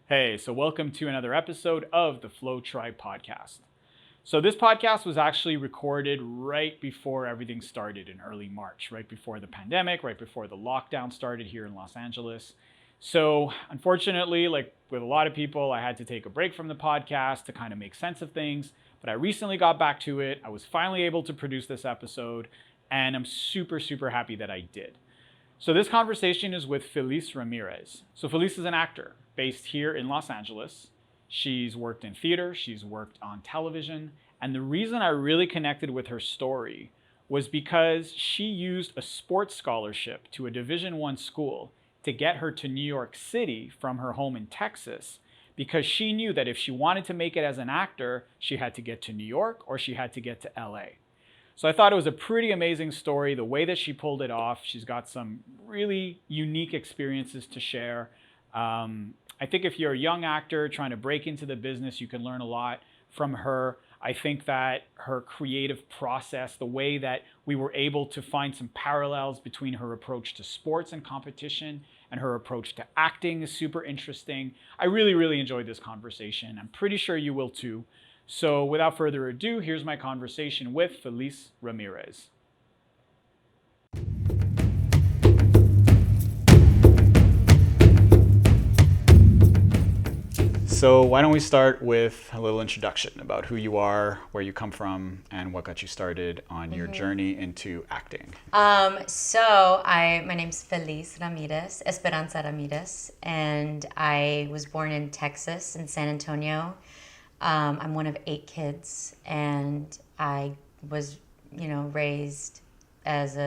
Hey, so welcome to another episode of the FLŌ TRIBE podcast. So this podcast was actually recorded right before everything started in early March, right before the pandemic, right before the lockdown started here in Los Angeles. So unfortunately, like with a lot of people, I had to take a break from the podcast to kind of make sense of things. But I recently got back to it. I was finally able to produce this episode, and I'm super happy that I did. So this conversation is with Feliz Ramirez. So Feliz is an actor based here in Los Angeles. She's worked in theater, she's worked on television, and the reason I really connected with her story was because she used a sports scholarship to a Division I school to get her to New York City from her home in Texas, because she knew that if she wanted to make it as an actor, she had to get to New York or she had to get to LA. So I thought it was a pretty amazing story, the way that she pulled it off. She's got some really unique experiences to share. I think if you're a young actor trying to break into the business, you can learn a lot from her. I think that her creative process, the way that we were able to find some parallels between her approach to sports and competition and her approach to acting is super interesting. I really enjoyed this conversation. I'm pretty sure you will too. So without further ado, here's my conversation with Feliz Ramirez. So why don't we start with a little introduction about who you are, where you come from, and what got you started on your journey into acting. My name's Feliz Ramirez, Esperanza Ramirez, and I was born in Texas, in San Antonio. I'm one of 8 kids, and I was, raised as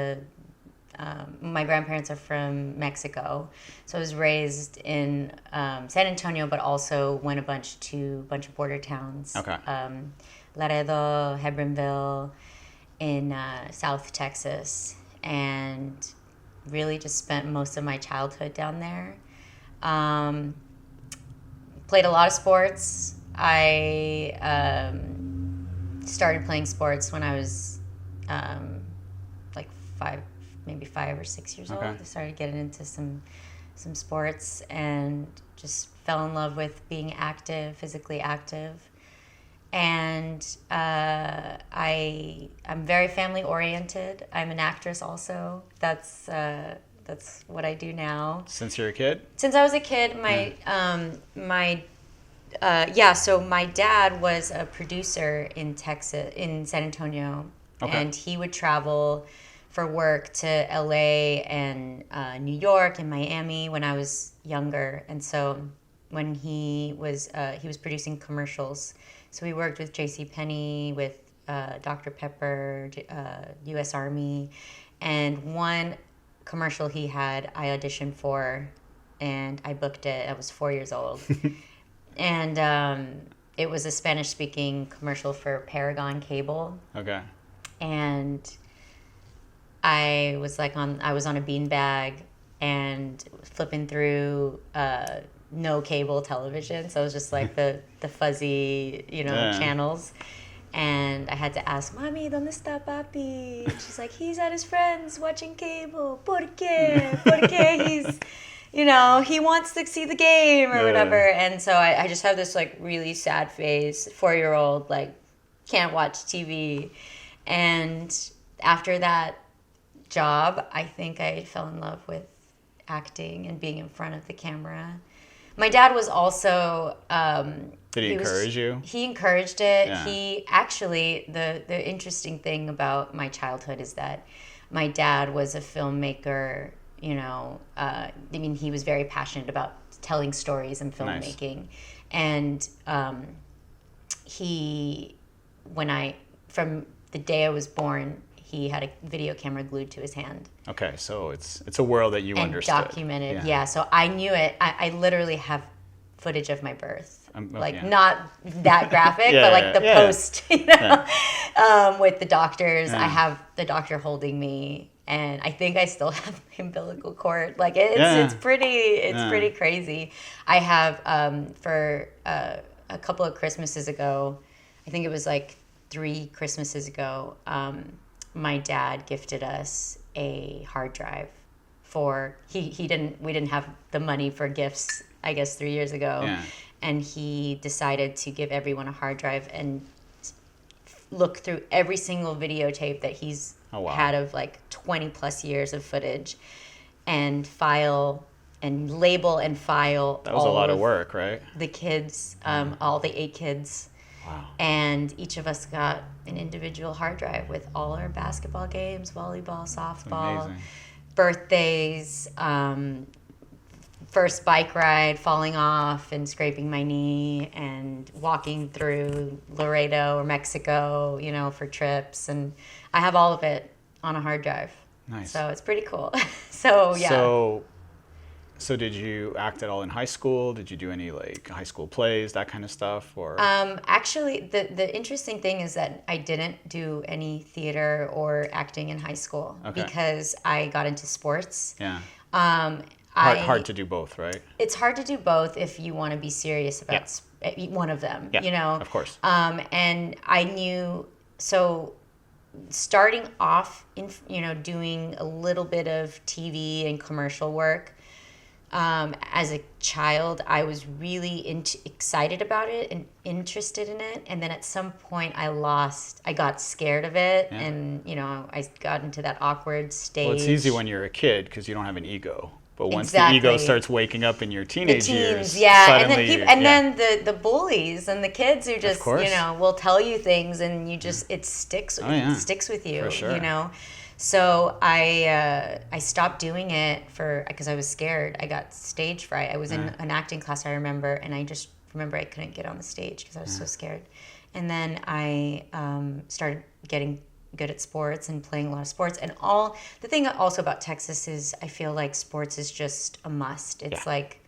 my grandparents are from Mexico, so I was raised in San Antonio, but also went a bunch of border towns. Okay. Laredo, Hebronville, in South Texas, and really just spent most of my childhood down there. Played a lot of sports. I started playing sports when I was like 5 or 6 years old. I started getting into some sports and just fell in love with being active, physically active. And I'm very family oriented. I'm an actress also. That's what I do now. Since you're a kid? Since I was a kid, so my dad was a producer in San Antonio, and he would travel for work to LA and New York and Miami when I was younger. And so when he was producing commercials, so we worked with JCPenney, with Dr. Pepper, U.S. Army, and one commercial he had, I auditioned for, and I booked it. I was 4 years old. And it was a Spanish-speaking commercial for Paragon Cable. Okay. And I was on a beanbag and flipping through no cable television. So it was just like the fuzzy, channels. And I had to ask, Mami, ¿dónde está papi? And she's like, he's at his friends watching cable. ¿Por qué? Porque he's... he wants to see the game or whatever. And so I just have this really sad face, 4-year-old, can't watch TV. And after that job, I think I fell in love with acting and being in front of the camera. My dad was also... Did he encourage you? He encouraged it. Yeah. He actually, the interesting thing about my childhood is that my dad was a filmmaker. He was very passionate about telling stories and filmmaking. Nice. And from the day I was born, he had a video camera glued to his hand. Okay, so it's a world that you understood. And documented, yeah. So I knew it. I literally have footage of my birth. Not that graphic, but the post, with the doctors. Yeah. I have the doctor holding me. And I think I still have the umbilical cord. It's pretty crazy. I have for a couple of Christmases ago, I think it was 3 Christmases ago, my dad gifted us a hard drive we didn't have the money for gifts I guess 3 years ago. Yeah. And he decided to give everyone a hard drive and look through every single videotape that he's had of like 20 plus years of footage and file and label and file. That was a lot of work, right? The kids, all the 8 kids. Wow. And each of us got an individual hard drive with all our basketball games, volleyball, softball, birthdays, first bike ride, falling off and scraping my knee, and walking through Laredo or Mexico, you know, for trips. And I have all of it on a hard drive. Nice. So it's pretty cool. So, yeah. So did you act at all in high school? Did you do any like high school plays, that kind of stuff? Or actually, the interesting thing is that I didn't do any theater or acting in high school because I got into sports. Yeah. Hard to do both, right? It's hard to do both if you want to be serious about one of them. Yeah, you know, of course. And I knew so. Starting off in doing a little bit of TV and commercial work. As a child, I was really excited about it and interested in it. And then at some point I got scared of it. Yeah. And, I got into that awkward stage. Well, it's easy when you're a kid because you don't have an ego. But once the ego starts waking up in your teenage years, suddenly then the bullies and the kids who just, will tell you things and you just, it sticks with you, for sure. So I stopped doing it because I was scared. I got stage fright. I was in an acting class, I remember, and I just remember I couldn't get on the stage because I was so scared. And then I started getting good at sports and playing a lot of sports. And the thing also about Texas is I feel like sports is just a must. It's like,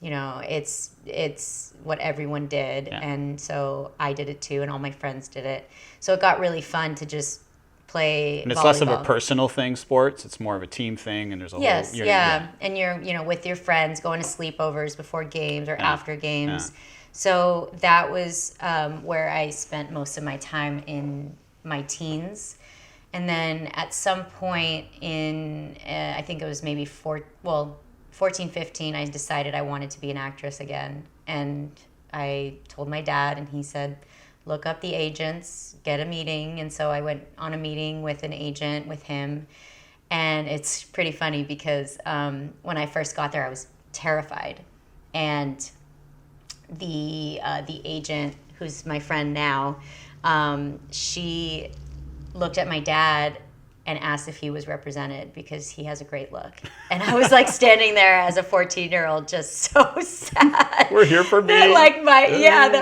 it's what everyone did. Yeah. And so I did it too, and all my friends did it. So it got really fun to just play And it's volleyball. less of a personal thing, sports. It's more of a team thing, and there's a whole... And you're, with your friends, going to sleepovers before games or after games. Yeah. So that was where I spent most of my time in my teens. And then at some point in, I think it was maybe 14, 15, I decided I wanted to be an actress again. And I told my dad, and he said, look up the agents, get a meeting. And so I went on a meeting with an agent with him. And it's pretty funny because when I first got there, I was terrified. And the agent, who's my friend now, she looked at my dad and asked if he was represented because he has a great look. And I was like standing there as a 14-year-old just so sad. We're here for me. That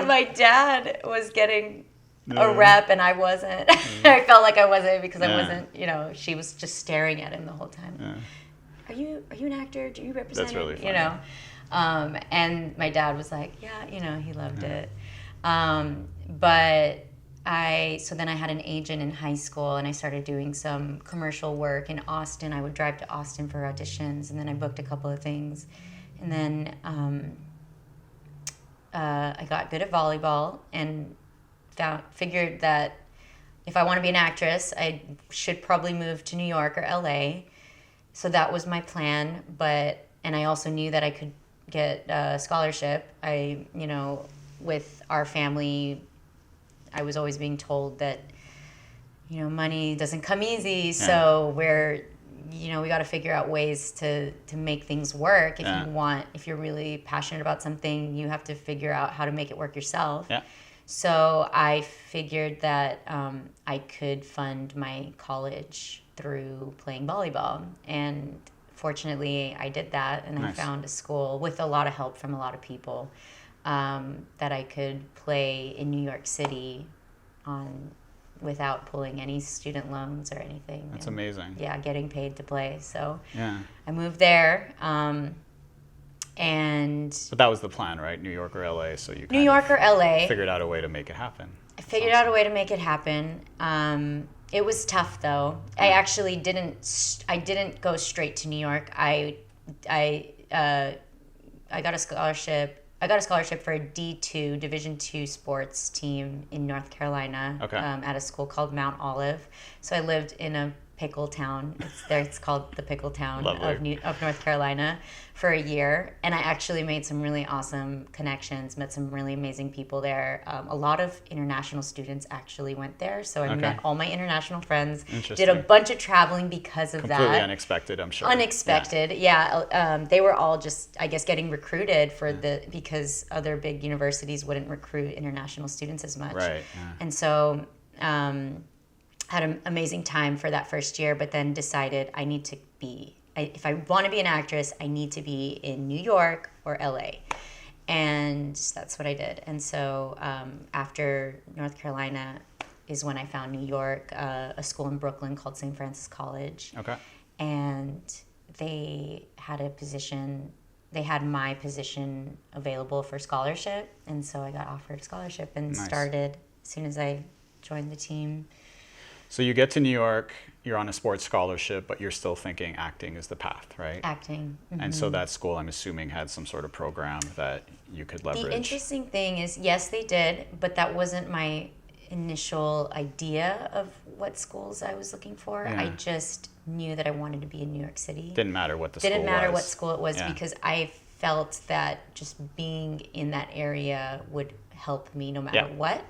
my dad was getting a rep and I wasn't. I felt like I wasn't because I wasn't, she was just staring at him the whole time. Yeah. Are you an actor? Do you represent That's really funny. And my dad was like, he loved it. But so then I had an agent in high school and I started doing some commercial work in Austin. I would drive to Austin for auditions, and then I booked a couple of things. And then I got good at volleyball and figured that if I want to be an actress, I should probably move to New York or LA. So that was my plan. And I also knew that I could get a scholarship. With our family, I was always being told that, money doesn't come easy. So we got to figure out ways to make things work. If you're really passionate about something, you have to figure out how to make it work yourself. Yeah. So I figured that I could fund my college through playing volleyball. And fortunately, I did that. And I found a school with a lot of help from a lot of people that I could play in New York City without pulling any student loans or anything. That's amazing. Yeah, getting paid to play. So I moved there. But that was the plan, right? New York or LA? So you New York or LA. Figured out a way to make it happen. I figured out a way to make it happen. It was tough though. I actually didn't go straight to New York. I got a scholarship. I got a scholarship for a D2 Division II sports team in North Carolina at a school called Mount Olive. So I lived in a pickle town. It's called the pickle town of North Carolina for a year. And I actually made some really awesome connections, met some really amazing people there. A lot of international students actually went there. So I met all my international friends, did a bunch of traveling because of that. Completely unexpected, I'm sure. Unexpected, yeah. They were all just, I guess, getting recruited because other big universities wouldn't recruit international students as much. Right. Yeah. And so had an amazing time for that first year, but then decided if I want to be an actress, I need to be in New York or LA. And that's what I did. And so after North Carolina is when I found New York, a school in Brooklyn called St. Francis College. Okay. And they had my position available for scholarship. And so I got offered scholarship and started as soon as I joined the team. So you get to New York, you're on a sports scholarship, but you're still thinking acting is the path, right? Acting. Mm-hmm. And so that school, I'm assuming, had some sort of program that you could leverage. The interesting thing is, yes, they did, but that wasn't my initial idea of what schools I was looking for. Yeah. I just knew that I wanted to be in New York City. Didn't matter what the school was. Didn't matter what school it was because I felt that just being in that area would help me no matter what.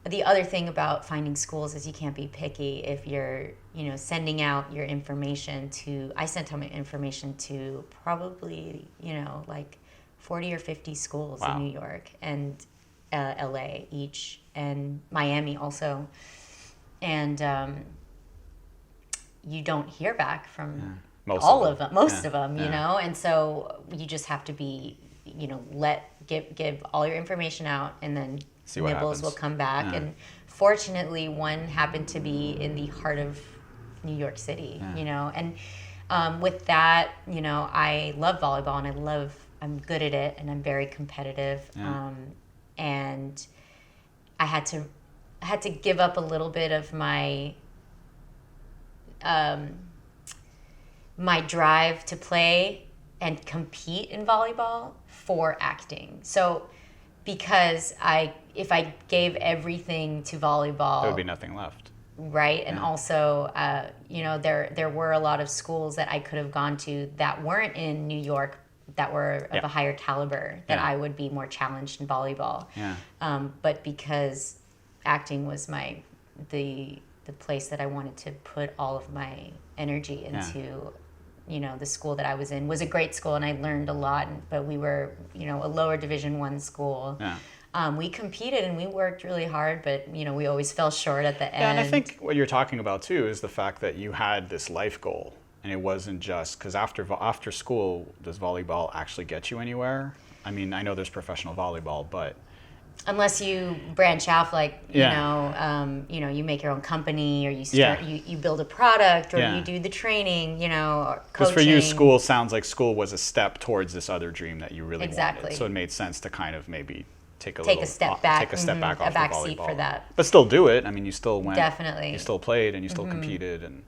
The other thing about finding schools is you can't be picky if you're, sending out your information I sent out my information to probably, like 40 or 50 schools in New York and LA each, and Miami also. And you don't hear back from most of them, you know? And so you just have to be, give all your information out, and then nibbles will come back. And fortunately, one happened to be in the heart of New York City, and with that, I love volleyball and I'm good at it and I'm very competitive. And I had to give up a little bit of my my drive to play and compete in volleyball for acting. So because if I gave everything to volleyball, there would be nothing left. Right. And also, there were a lot of schools that I could have gone to that weren't in New York that were of a higher caliber that I would be more challenged in volleyball. But because acting was the place that I wanted to put all of my energy into, the school that I was in was a great school and I learned a lot, but we were, a lower Division I school. We competed and we worked really hard, but, we always fell short at the end. Yeah, and I think what you're talking about too is the fact that you had this life goal, and it wasn't just, because after school, does volleyball actually get you anywhere? I mean, I know there's professional volleyball, but... Unless you branch out, you make your own company, or you start, you build a product, or you do the training, or coaching. Because for you, school was a step towards this other dream that you really wanted. So it made sense to kind of maybe take a step back off the volleyball. Seat for that. But still do it. I mean, you still went. Definitely. You still played and you still competed. And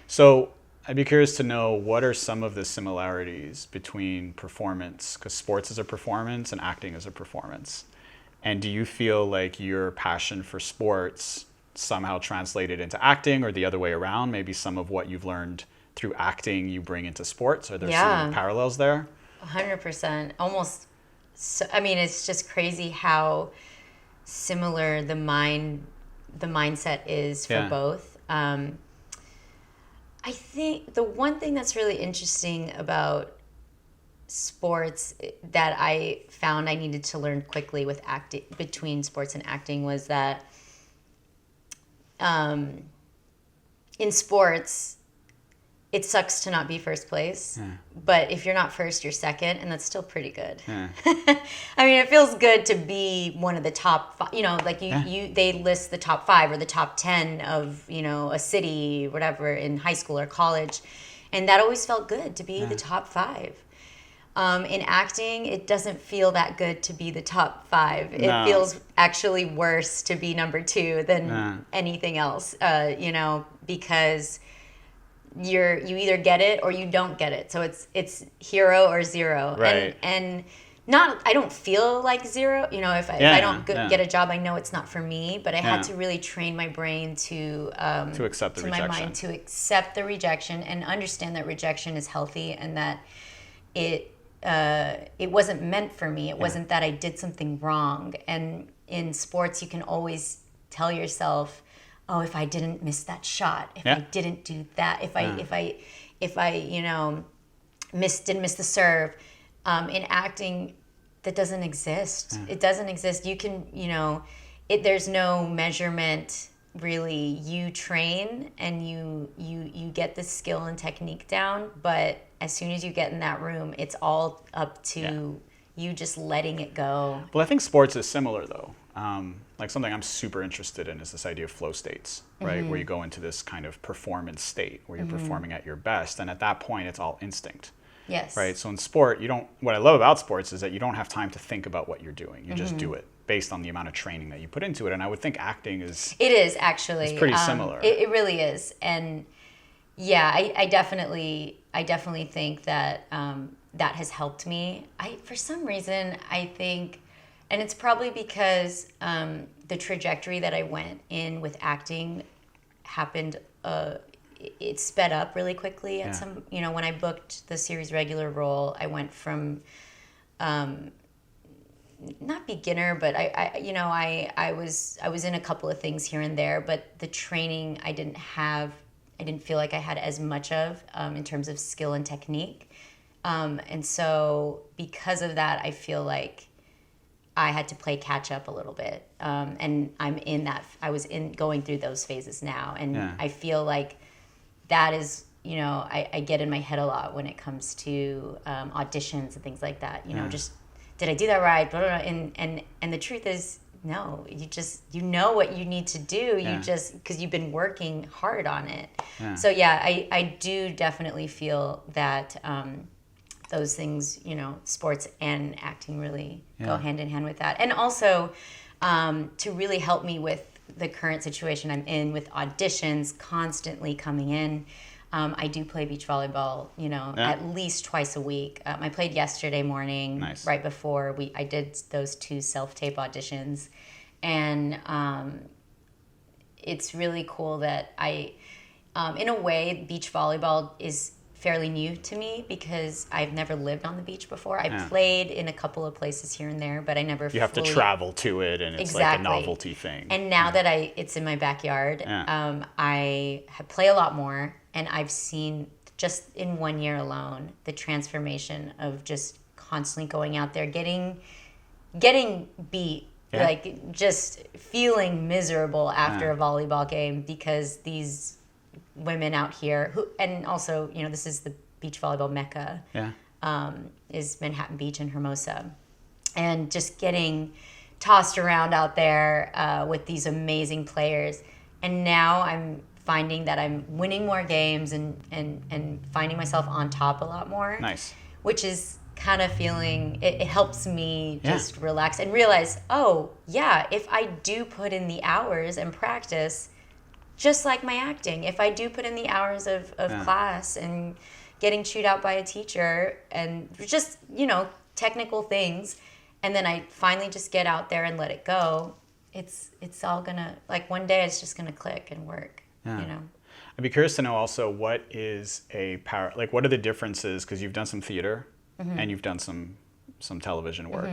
So I'd be curious to know, what are some of the similarities between performance, because sports is a performance and acting is a performance. And do you feel like your passion for sports somehow translated into acting, or the other way around? Maybe some of what you've learned through acting you bring into sports? Are there some parallels there? 100%. Almost. So, I mean, it's just crazy how similar the mindset is for both. I think the one thing that's really interesting about sports that I found I needed to learn quickly with acting, between sports and acting, was that in sports it sucks to not be first place, but if you're not first, you're second, and that's still pretty good. I mean, it feels good to be one of the top five, they list the top 5 or the top 10 of, a city, whatever, in high school or college, and that always felt good to be the top 5. In acting, it doesn't feel that good to be the top 5. It feels actually worse to be number 2 than anything else, because you either get it or you don't get it. So it's hero or zero. Right. And I don't feel like zero. You know, if I don't get a job, I know it's not for me. But I had to really train my brain to accept the rejection. my mind to accept the rejection and understand that rejection is healthy and that it wasn't meant for me. It wasn't that I did something wrong. And in sports, you can always tell yourself, oh, if I didn't miss that shot, if I didn't do that, if I you know didn't miss the serve. In acting, that doesn't exist. It doesn't exist. You can, you know, there's no measurement really. You train and you get the skill and technique down, but as soon as you get in that room, it's all up to you just letting it go. Well, I think sports is similar though. Like something I'm super interested in is this idea of flow states, right? Where you go into this kind of performance state where you're performing at your best, and at that point, it's all instinct. Yes. Right. So in sport, what I love about sports is that you don't have time to think about what you're doing. You just do it based on the amount of training that you put into it. And I would think acting is. It is actually. It's pretty similar. It really is. And yeah, I definitely think that that has helped me. For some reason, I think, and it's probably because the trajectory that I went in with acting happened. It sped up really quickly at some, you know, when I booked the series regular role, I went from, not beginner, but I was in a couple of things here and there, but the training I didn't feel like I had as much of, in terms of skill and technique. And so because of that, I feel like I had to play catch up a little bit. And I was going through those phases now. And I feel like that is, you know, I get in my head a lot when it comes to auditions and things like that. You know, just did I do that right? Blah, blah, blah. And the truth is, no. You know what you need to do. You just because you've been working hard on it. So I do definitely feel that those things, you know, sports and acting really go hand in hand with that, and also to really help me with the current situation I'm in with auditions constantly coming in. I do play beach volleyball, you know, at least twice a week. I played yesterday morning, right before I did those 2 self-tape auditions. And it's really cool that in a way, beach volleyball is fairly new to me because I've never lived on the beach before. I played in a couple of places here and there, but I never have to travel to it, and it's like a novelty thing. And now that it's in my backyard, I play a lot more, and I've seen just in 1 year alone the transformation of just constantly going out there, getting beat, like just feeling miserable after a volleyball game because these women out here and also, you know, this is the beach volleyball mecca, is Manhattan Beach and Hermosa, and just getting tossed around out there with these amazing players. And now I'm finding that I'm winning more games and finding myself on top a lot more. Nice. Which is kind of feeling, it helps me just relax and realize, oh yeah, if I do put in the hours and practice, just like my acting, if I do put in the hours of class and getting chewed out by a teacher and just, you know, technical things, and then I finally just get out there and let it go, it's all gonna, like one day it's just gonna click and work, you know. I'd be curious to know also what is what are the differences, because you've done some theater and you've done some television work.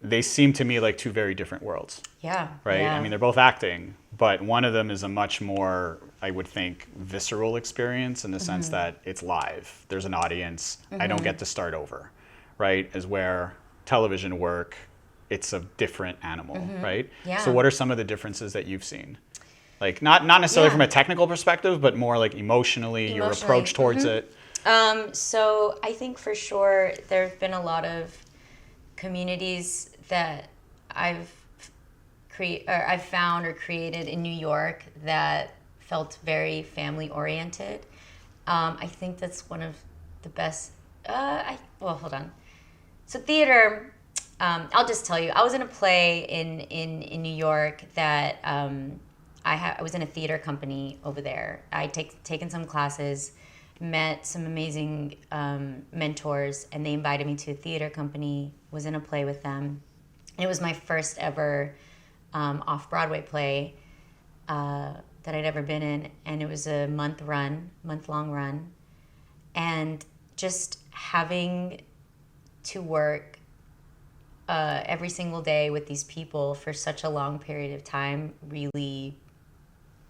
They seem to me like 2 very different worlds. Yeah. Right? Yeah. I mean, they're both acting, but one of them is a much more, I would think, visceral experience in the sense that it's live. There's an audience. I don't get to start over, right? As where television work, it's a different animal, right? Yeah. So what are some of the differences that you've seen? Like, not necessarily from a technical perspective, but more like emotionally your approach towards it. So I think for sure there have been a lot of communities that I've found or created in New York that felt very family oriented. I think that's one of the best. Hold on. So theater. I'll just tell you. I was in a play in New York that I was in a theater company over there. I'd taken some classes, met some amazing mentors, and they invited me to a theater company was in a play with them. And it was my first ever off-Broadway play that I'd ever been in. And it was a month-long run. And just having to work every single day with these people for such a long period of time, really,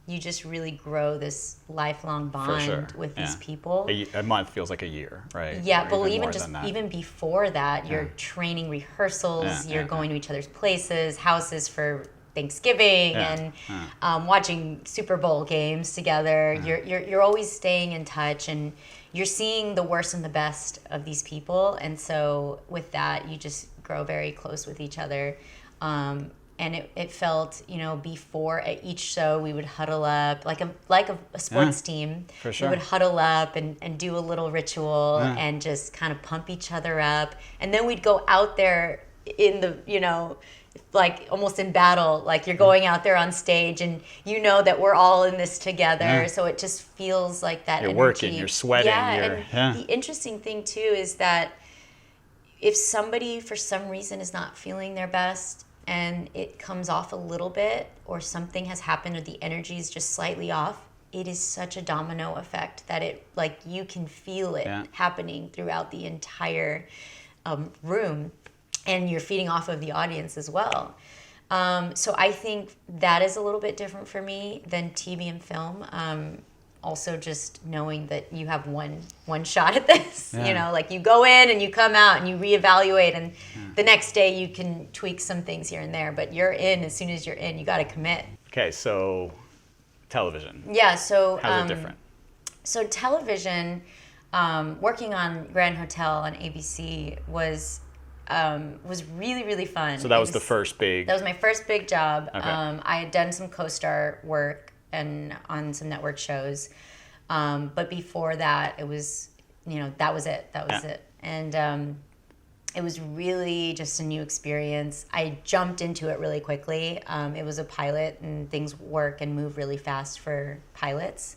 you just really grow this lifelong bond with these people. A month feels like a year, right? Yeah, but even before that, you're training rehearsals, you're going to each other's places, houses for Thanksgiving, and watching Super Bowl games together. You're always staying in touch, and you're seeing the worst and the best of these people. And so with that, you just grow very close with each other. And it felt, before at each show we would huddle up like a sports team. For sure. We would huddle up and do a little ritual and just kind of pump each other up. And then we'd go out there in the, like almost in battle, like you're going out there on stage and that we're all in this together. So it just feels like that you're energy. Working, you're sweating. The interesting thing too is that if somebody for some reason is not feeling their best and it comes off a little bit, or something has happened or the energy is just slightly off, it is such a domino effect that it, like, you can feel it happening throughout the entire room, and you're feeding off of the audience as well. So I think that is a little bit different for me than TV and film. Also, just knowing that you have one shot at this, like you go in and you come out and you reevaluate, and the next day you can tweak some things here and there, but you're in as soon as you're in. You got to commit. Okay, so television. Yeah, so how's it different? So television, working on Grand Hotel on ABC was really, really fun. So that was the first big. That was my first big job. Okay. I had done some co-star work and on some network shows, but before that, it was, that was it. That was it, and it was really just a new experience. I jumped into it really quickly. It was a pilot, and things work and move really fast for pilots.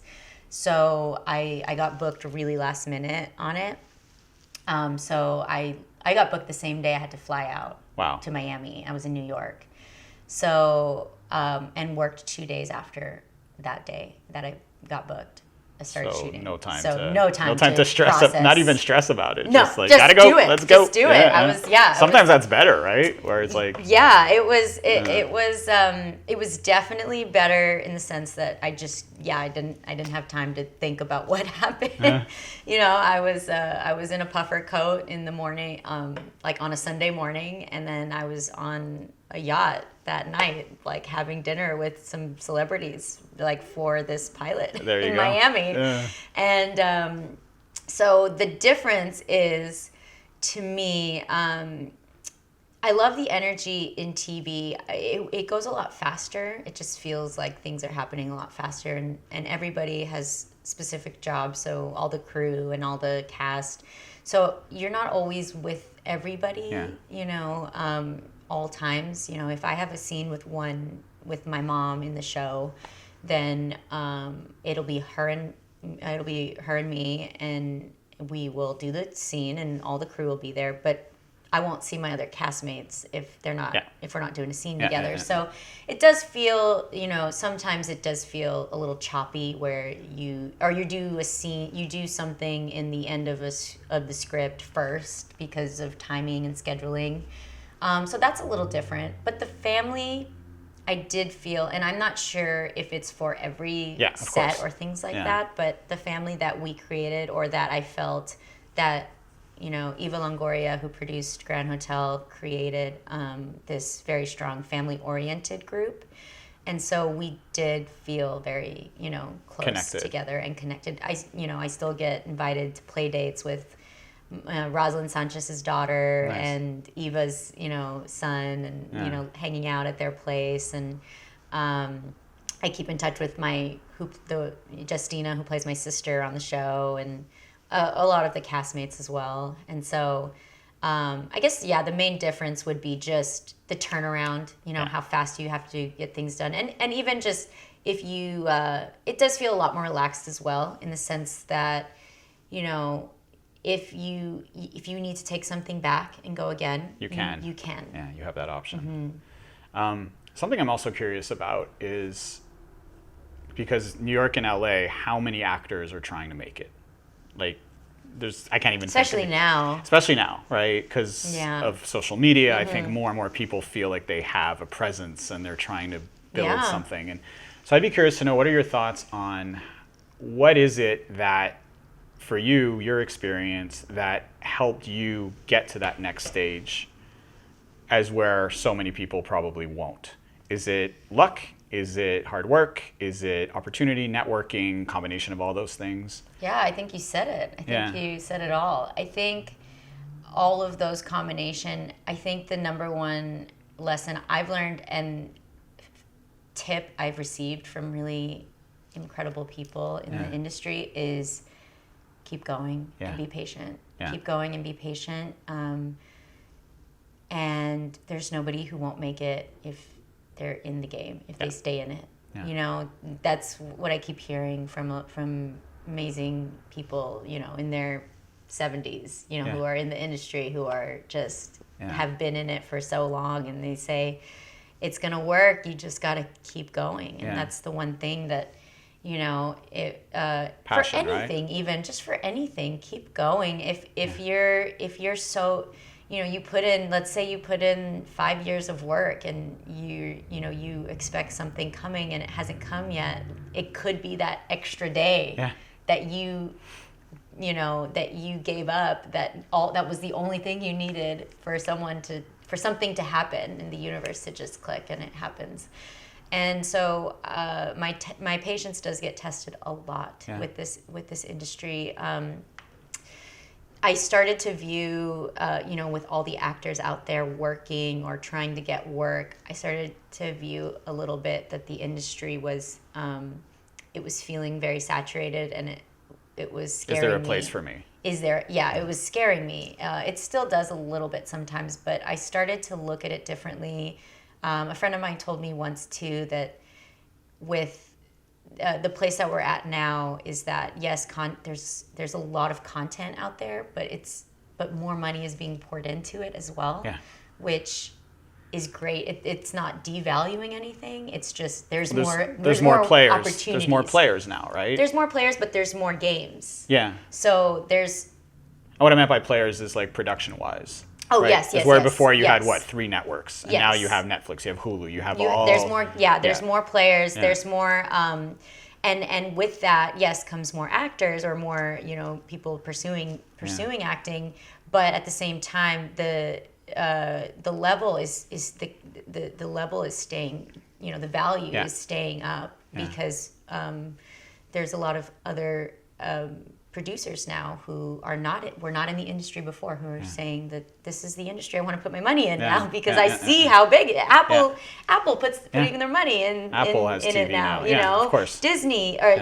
So I got booked really last minute on it. So I got booked the same day I had to fly out to Miami. I was in New York. So, and worked 2 days after that day that I got booked. I started shooting. No time to stress process. Not even stress about it. No, just like, just gotta go. Do it. Let's go. Just do it. Sometimes that's better, right? Where it's like. Yeah, it was definitely better in the sense that I didn't have time to think about what happened. I was in a puffer coat in the morning, like on a Sunday morning, and then I was on a yacht that night, like having dinner with some celebrities, like for this pilot in Miami. Yeah. And so the difference is, to me, I love the energy in TV. It goes a lot faster. It just feels like things are happening a lot faster, and everybody has specific jobs, so all the crew and all the cast. So you're not always with everybody, all times. If I have a scene with my mom in the show, then it'll be her and me, and we will do the scene, and all the crew will be there. But I won't see my other castmates if we're not doing a scene together. So it does feel, sometimes it does feel a little choppy where you do a scene, you do something in the end of the script first because of timing and scheduling. So that's a little different. But the family, I did feel, and I'm not sure if it's for every set or things like that, but the family that we created, or that I felt that, Eva Longoria, who produced Grand Hotel, created this very strong family-oriented group. And so we did feel very, close together and connected. I still get invited to play dates with Rosalind Sanchez's daughter and Eva's, son, and, hanging out at their place. And I keep in touch with Justina, who plays my sister on the show, and a lot of the castmates as well. And so I guess, the main difference would be just the turnaround, how fast you have to get things done. And even just if it does feel a lot more relaxed as well, in the sense that, if you need to take something back and go again, you can. You can. Yeah, you have that option. Something I'm also curious about is, because New York and LA, how many actors are trying to make it? Like, I can't even Especially now, right? Because of social media, I think more and more people feel like they have a presence and they're trying to build something. And so I'd be curious to know, what are your thoughts on what is it that, for you, your experience, that helped you get to that next stage as where so many people probably won't? Is it luck? Is it hard work? Is it opportunity, networking, combination of all those things? Yeah, I think you said it. I think you said it all. I think all of those combination, I think the number one lesson I've learned and tip I've received from really incredible people in the industry is keep going and be patient. Keep going and be patient. And there's nobody who won't make it if they're in the game, if they stay in it. You know, that's what I keep hearing from amazing people, you know, in their 70s, you know, who are in the industry, who are just have been in it for so long, and they say it's going to work, you just got to keep going. And that's the one thing that, you know, Passion, for anything, right? Even just for anything, keep going. If you're so, you know, let's say you put in 5 years of work, and you expect something coming and it hasn't come yet. It could be that extra day that you gave up, that was the only thing you needed for something to happen in the universe to just click, and it happens. And so my patience does get tested a lot with this industry. I started to view, with all the actors out there working or trying to get work, I started to view a little bit that the industry was, it was feeling very saturated, and it was scaring me. Is there a place for me? Is there? Yeah, it was scaring me. It still does a little bit sometimes, but I started to look at it differently. A friend of mine told me once too that with the place that we're at now is that yes, there's a lot of content out there, but more money is being poured into it as well, which is great. It's not devaluing anything. It's just there's more players. Opportunities. There's more players now, right? There's more players, but there's more games. Yeah. So there's. What I meant by players is like production-wise. Oh, right? yes. Where before you had 3 networks, and now you have Netflix, you have Hulu, you have all. There's more. Yeah, there's more players. There's more. And with that, yes, comes more actors or more, people pursuing acting. But at the same time, the level is the level is staying. The value is staying up because there's a lot of other producers now who were not in the industry before, who are saying that this is the industry I want to put my money in now, because I see how big Apple putting their money in it now. You know, of course. Disney or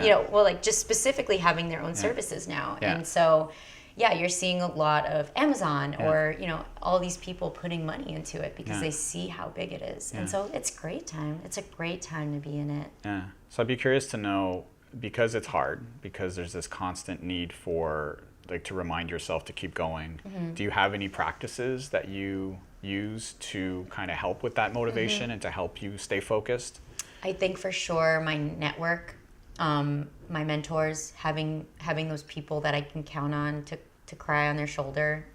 just specifically having their own services now, and so you're seeing a lot of Amazon or all these people putting money into it because they see how big it is, and so it's a great time. It's a great time to be in it. Yeah. So I'd be curious to know, because it's hard, because there's this constant need for to remind yourself to keep going. Mm-hmm. Do you have any practices that you use to kind of help with that motivation and to help you stay focused? I think for sure my network, my mentors, having those people that I can count on to cry on their shoulder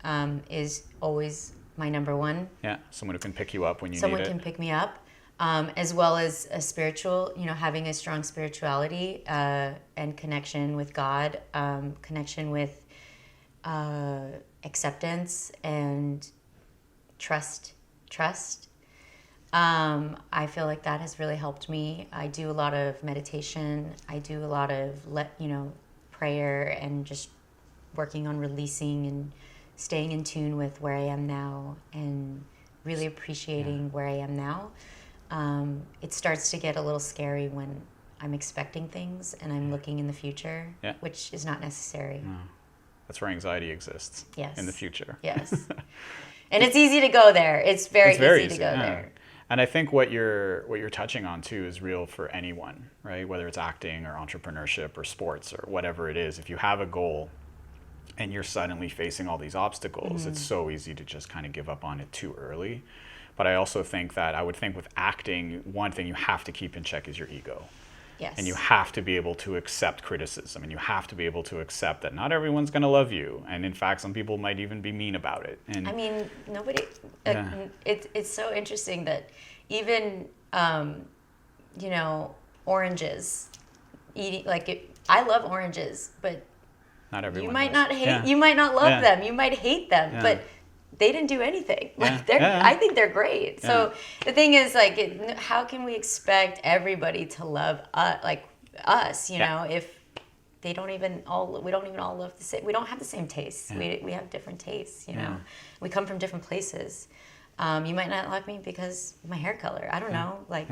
is always my number one. Yeah, someone who can pick you up when you need it. Someone can pick me up. As well as a spiritual, having a strong spirituality and connection with God, connection with acceptance and trust. I feel like that has really helped me. I do a lot of meditation. I do a lot of prayer and just working on releasing and staying in tune with where I am now and really appreciating where I am now. It starts to get a little scary when I'm expecting things and I'm looking in the future, which is not necessary. No. That's where anxiety exists. Yes. In the future. Yes. And it's easy to go there. It's very easy to go there. And I think what you're touching on too is real for anyone, right? Whether it's acting or entrepreneurship or sports or whatever it is. If you have a goal, and you're suddenly facing all these obstacles, it's so easy to just kind of give up on it too early. But I also think that I would think with acting, one thing you have to keep in check is your ego. Yes. And you have to be able to accept criticism, and you have to be able to accept that not everyone's going to love you. And in fact, some people might even be mean about it. And I mean, nobody, it's so interesting that even, you know, oranges, eating, I love oranges, but not everyone you might does. not hate, you might not love them, you might hate them, but they didn't do anything. Like I think they're great. Yeah. So the thing is, like, how can we expect everybody to love us? You know, if we don't even all love the same. We don't have the same tastes. Yeah. We have different tastes. You know, we come from different places. You might not like me because of my hair color. I don't know. Like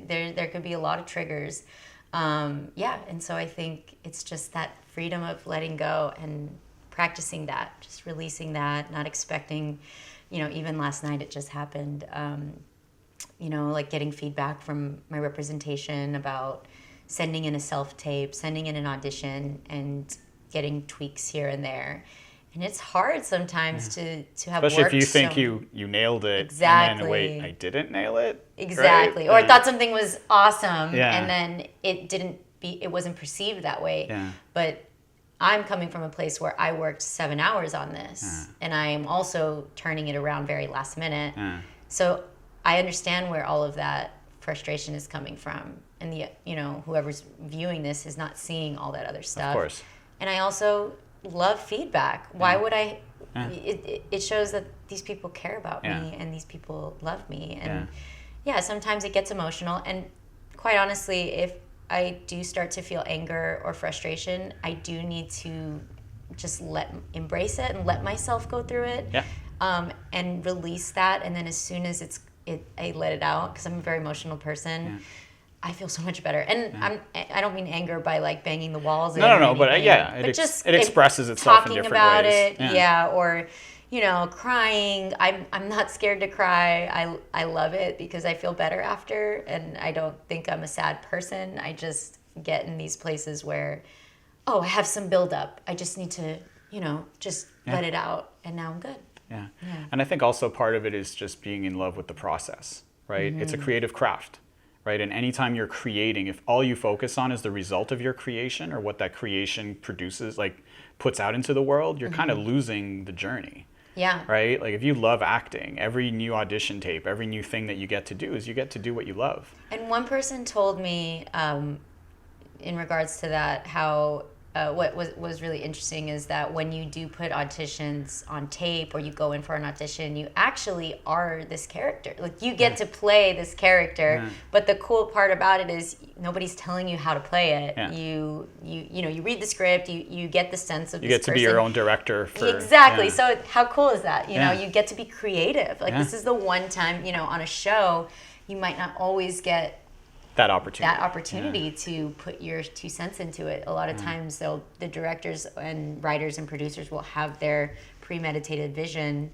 there could be a lot of triggers. And so I think it's just that freedom of letting go and practicing that, just releasing that, not expecting, you know, even last night it just happened, you know, like getting feedback from my representation about sending in a self-tape, sending in an audition, and getting tweaks here and there. And it's hard sometimes to have especially worked if you think you nailed it. Exactly. And then, wait, I didn't nail it? Exactly. Right? Or I thought something was awesome, and then it wasn't perceived that way. Yeah. But I'm coming from a place where I worked 7 hours on this, and I am also turning it around very last minute. So I understand where all of that frustration is coming from, and whoever's viewing this is not seeing all that other stuff. Of course. And I also love feedback. Why would I? It shows that these people care about me, and these people love me. And sometimes it gets emotional. And quite honestly, if I do start to feel anger or frustration, I do need to just embrace it and let myself go through it, and release that. And then as soon as I let it out, because I'm a very emotional person, I feel so much better. And I don't mean anger by like banging the walls. No, but it expresses itself in different ways. Talking about it, or you know, crying. I'm not scared to cry. I love it because I feel better after, and I don't think I'm a sad person. I just get in these places where, I have some buildup. I just need to, just let it out, and now I'm good. Yeah. And I think also part of it is just being in love with the process, right? It's a creative craft, right? And anytime you're creating, if all you focus on is the result of your creation or what that creation produces, like puts out into the world, you're kind of losing the journey. Yeah. Right? Like if you love acting, every new audition tape, every new thing that you get to do is you get to do what you love. And one person told me, in regards to that, how what was really interesting is that when you do put auditions on tape or you go in for an audition, you actually are this character. Like you get to play this character, but the cool part about it is nobody's telling you how to play it. Yeah. You read the script, you get the sense of you this get to be your own director. Exactly. So how cool is that? You know, you get to be creative. Like this is the one time, on a show, you might not always get that opportunity to put your 2 cents into it. A lot of times the directors and writers and producers will have their premeditated vision,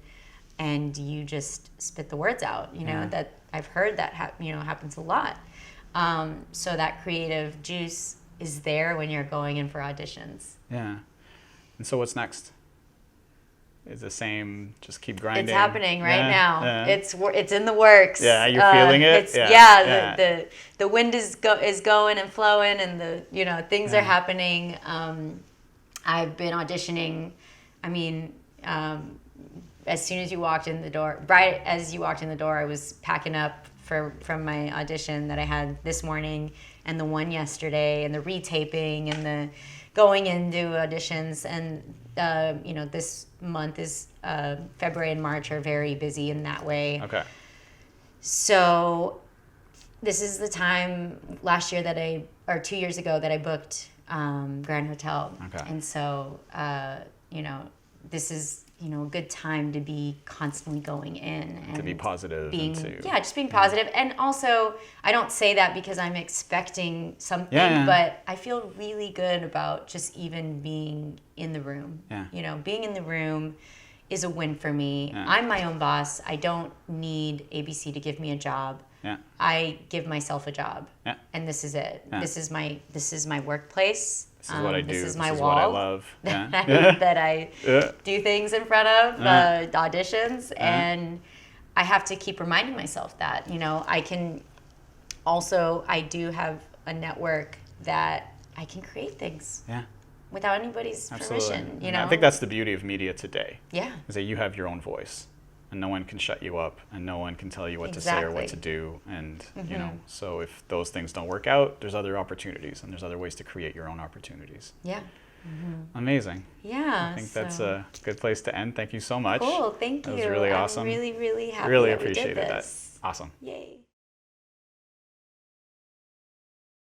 and you just spit the words out. That I've heard that happens a lot. So that creative juice is there when you're going in for auditions. Yeah. And so what's next? Is the same, just keep grinding. It's happening right now. Yeah. It's in the works. Yeah, you're feeling it. The wind is going and flowing, and things are happening. I've been auditioning. I mean, as soon as you walked in the door, right as you walked in the door, I was packing up from my audition that I had this morning, and the one yesterday, and the retaping, and the going into auditions, and this month is February and March are very busy in that way. Okay. So this is the time last year 2 years ago that I booked Grand Hotel. Okay. And so this is a good time to be constantly going in and to be positive, just being positive. And also, I don't say that because I'm expecting something, but I feel really good about just even being in the room. Being in the room, is a win for me. Yeah. I'm my own boss. I don't need ABC to give me a job. Yeah. I give myself a job. Yeah. And this is it. Yeah. This is my workplace. This is what I do. This is my this is wall what I love. Yeah. that I Yeah. do things in front of, auditions, and I have to keep reminding myself that, you know, I do have a network that I can create things Yeah. without anybody's permission, you And know? I think that's the beauty of media today. Yeah. Is that you have your own voice, and no one can shut you up, and no one can tell you what to say or what to do. And, you know, so if those things don't work out, there's other opportunities, and there's other ways to create your own opportunities. Yeah. Amazing. Yeah. I think that's a good place to end. Thank you so much. Cool. Thank you. That was really awesome. I'm really, really happy Really that we did appreciated that. this. Awesome. Yay.